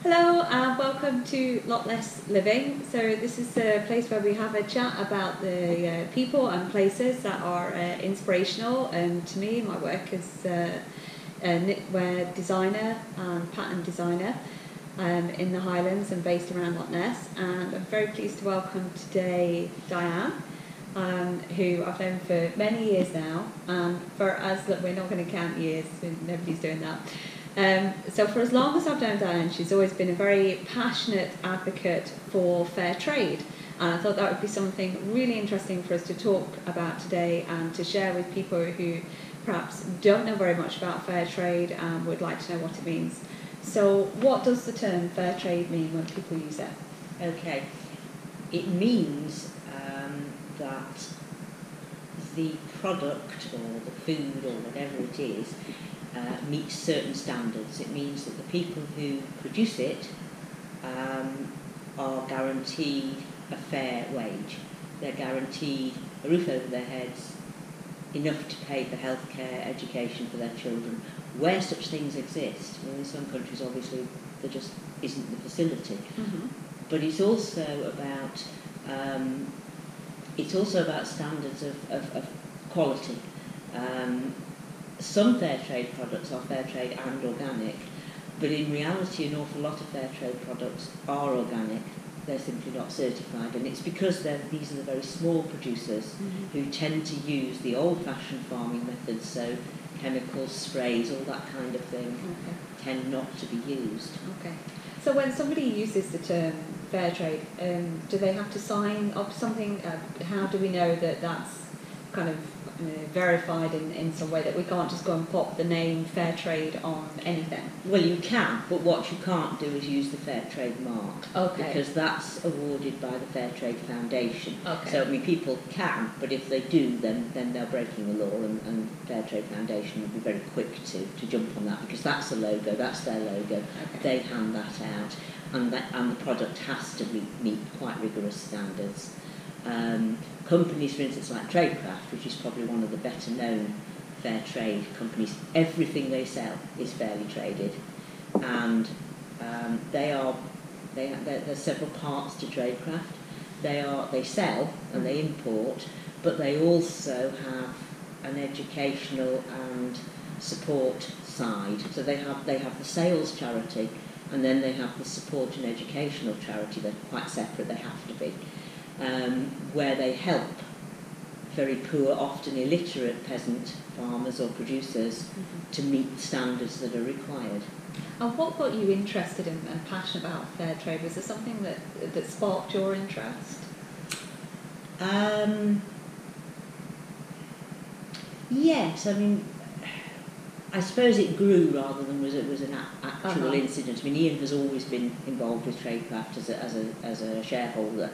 Hello and welcome to Loch Ness Living. So this is a place where we have a chat about the people and places that are inspirational to me. My work as a knitwear designer and pattern designer in the Highlands and based around Loch Ness. And I'm very pleased to welcome today Dianne, who I've known for many years now. And for us, look, we're not going to count years, nobody's doing that. So for as long as I've known Dianne, she's always been a very passionate advocate for fair trade. And I thought that would be something really interesting for us to talk about today and to share with people who perhaps don't know very much about fair trade and would like to know what it means. So what does the term fair trade mean when people use it? Okay, it means that the product or the food or whatever it is meets certain standards. It means that the people who produce it are guaranteed a fair wage. They're guaranteed a roof over their heads, enough to pay for healthcare, education for their children, where such things exist. Well, in some countries, obviously, there just isn't the facility. Mm-hmm. But it's also about standards of quality. Some fair trade products are fair trade and organic, but in reality an awful lot of fair trade products are organic. They're simply not certified, and it's because these are the very small producers who tend to use the old-fashioned farming methods, so chemicals, sprays, all that kind of thing, tend not to be used. Okay. So when somebody uses the term fair trade, do they have to sign up something? How do we know that that's kind of verified in some way, that we can't just go and pop the name fair trade on anything? Well, you can, but what you can't do is use the fair trade mark. Okay. Because that's awarded by the Fair Trade Foundation. Okay. So, I mean, people can, but if they do, then they're breaking the law, and Fair Trade Foundation will be very quick to jump on that, because that's the logo, that's their logo. Okay. They hand that out, and the product has to meet quite rigorous standards. Companies, for instance, like Tradecraft, which is probably one of the better known fair trade companies, everything they sell is fairly traded, and there's several parts to Tradecraft. They sell and they import, but they also have an educational and support side. So they have the sales charity, and then they have the support and educational charity. They're quite separate, they have to be. Where they help very poor, often illiterate peasant farmers or producers to meet the standards that are required. And what got you interested in and passionate about fair trade? Was there something that sparked your interest? Yes, I mean, I suppose it grew rather than was an actual incident. I mean, Ian has always been involved with Tradecraft as a shareholder.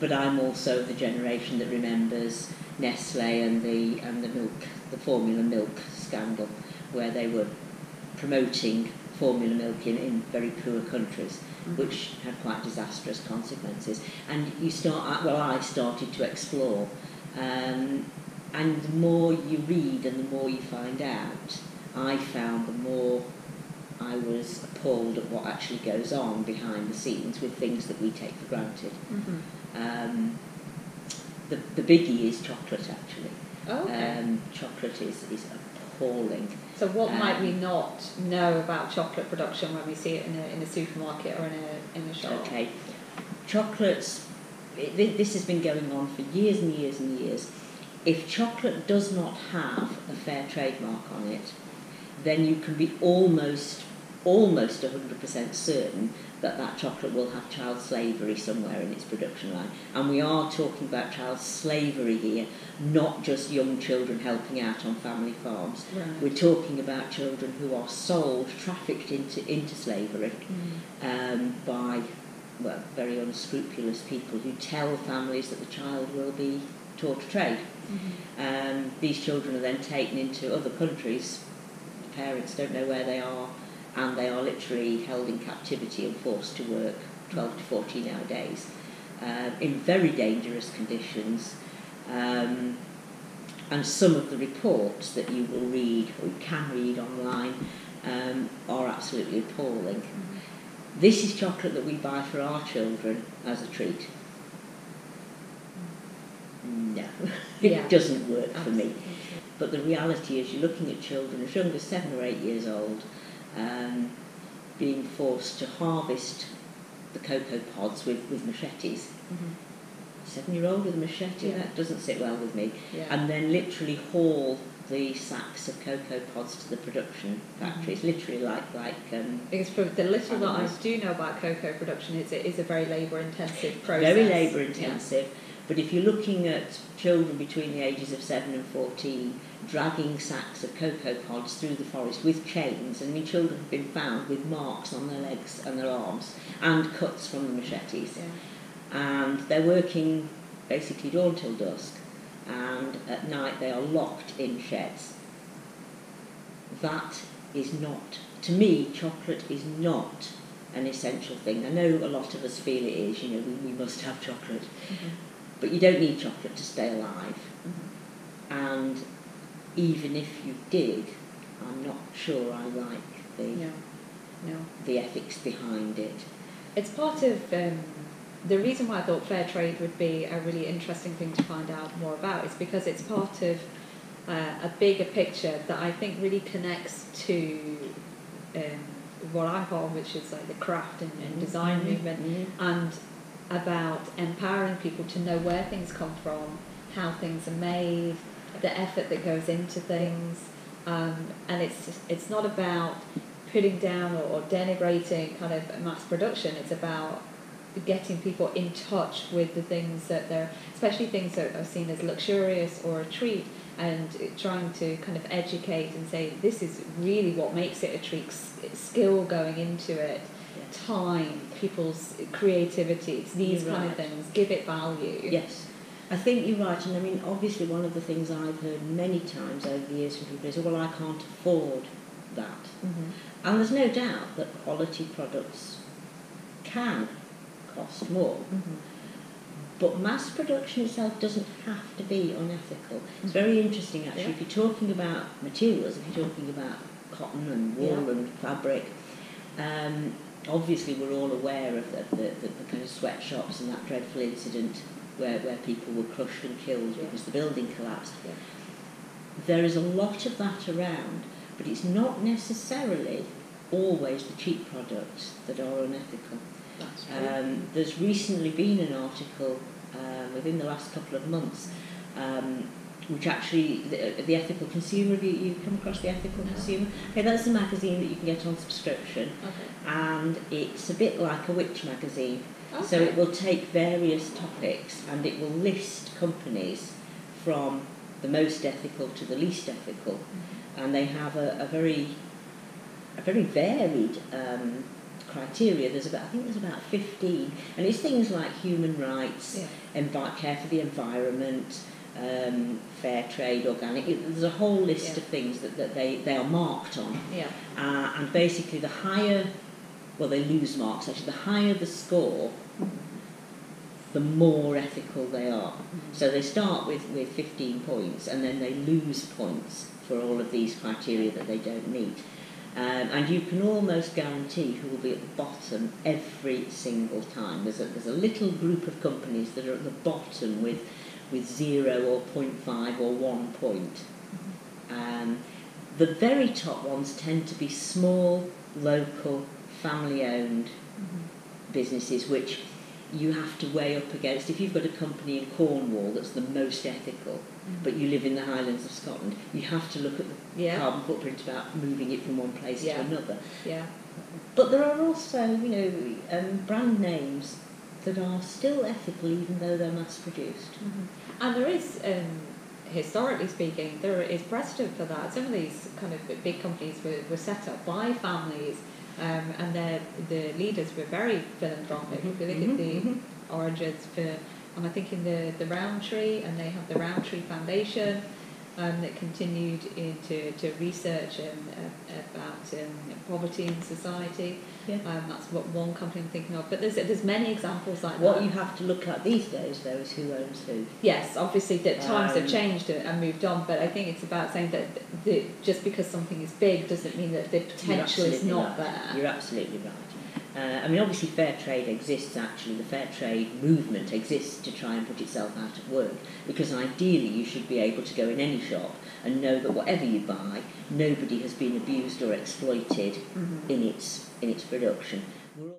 But I'm also the generation that remembers Nestle and the formula milk scandal, where they were promoting formula milk in very poor countries, which had quite disastrous consequences. And I started to explore, and the more you read and the more you find out, I found the more I was appalled at what actually goes on behind the scenes with things that we take for granted. The biggie is chocolate, actually. Oh, okay. Chocolate is appalling. So what might we not know about chocolate production when we see it in a supermarket or in a shop? Okay, chocolates, this has been going on for years and years and years. If chocolate does not have a fair trade mark on it, then you can be almost 100% certain that chocolate will have child slavery somewhere in its production line. And we are talking about child slavery here, not just young children helping out on family farms. Right. We're talking about children who are sold, trafficked into slavery by very unscrupulous people who tell families that the child will be taught to trade. These children are then taken into other countries. The parents don't know where they are, and they are literally held in captivity and forced to work 12 to 14 hour days in very dangerous conditions. And some of the reports that you will read or you can read online are absolutely appalling. This is chocolate that we buy for our children as a treat. No, it doesn't work for me. But the reality is, you're looking at children as young as 7 or 8 years old, being forced to harvest the cocoa pods with machetes. 7-year-old with a machete, that doesn't sit well with me. And then literally haul the sacks of cocoa pods to the production factories, literally like because for the little that I do know about cocoa production, it is a very labour intensive process. Very labour intensive. But if you're looking at children between the ages of 7 and 14 dragging sacks of cocoa pods through the forest with chains, and children have been found with marks on their legs and their arms and cuts from the machetes. And they're working basically dawn till dusk, and at night they are locked in sheds. That is not, to me, chocolate is not an essential thing. I know a lot of us feel it is, we must have chocolate. But you don't need chocolate to stay alive. And even if you did, I'm not sure I like the ethics behind it. It's part of the reason why I thought Fairtrade would be a really interesting thing to find out more about is because it's part of a bigger picture that I think really connects to what I hold, which is like the craft and design movement, and about empowering people to know where things come from, how things are made, the effort that goes into things, and it's not about putting down or denigrating kind of mass production. It's about getting people in touch with the things that they're, especially things that are seen as luxurious or a treat, and trying to kind of educate and say this is really what makes it a treat, skill going into it, time, people's creativity, these kind of things, give it value. Yes, I think you're right. And obviously one of the things I've heard many times over the years from people is, well, I can't afford that. And there's no doubt that quality products can cost more. But mass production itself doesn't have to be unethical. It's very interesting actually, if you're talking about materials, if you're talking about cotton and wool and fabric, obviously we're all aware of the kind of sweatshops and that dreadful incident where people were crushed and killed because the building collapsed. There is a lot of that around, but it's not necessarily always the cheap products that are unethical. That's true. There's recently been an article within the last couple of months which actually, the Ethical Consumer, you've come across the Ethical Consumer? Okay, that's a magazine that you can get on subscription, and it's a bit like a witch magazine. So it will take various topics and it will list companies from the most ethical to the least ethical, and they have a very varied criteria. I think there's about 15, and it's things like human rights, care for the environment, fair trade, organic. There's a whole list of things that they are marked on. And basically the higher, well, they lose marks actually, the higher the score, the more ethical they are. So they start with 15 points and then they lose points for all of these criteria that they don't meet. And you can almost guarantee who will be at the bottom every single time. There's a little group of companies that are at the bottom with 0 or 0.5 or 1 point. The very top ones tend to be small, local, family-owned businesses, which you have to weigh up against. If you've got a company in Cornwall that's the most ethical, but you live in the Highlands of Scotland, you have to look at the carbon footprint about moving it from one place to another. But there are also, brand names that are still ethical even though they're mass-produced. And there is, historically speaking, there is precedent for that. Some of these kind of big companies were set up by families, and the leaders were very philanthropic. If you look at the origins for, I'm thinking the Roundtree, and they have the Roundtree Foundation, that continued to research about poverty in society. Yeah. That's what one company I'm thinking of. But there's many examples like that. What you have to look at these days, though, is who owns who. Yes, obviously that times have changed and moved on, but I think it's about saying that just because something is big doesn't mean that the potential is not there. You're absolutely right. I mean, obviously Fairtrade exists actually, the Fairtrade movement exists to try and put itself out of work, because ideally you should be able to go in any shop and know that whatever you buy, nobody has been abused or exploited in its production.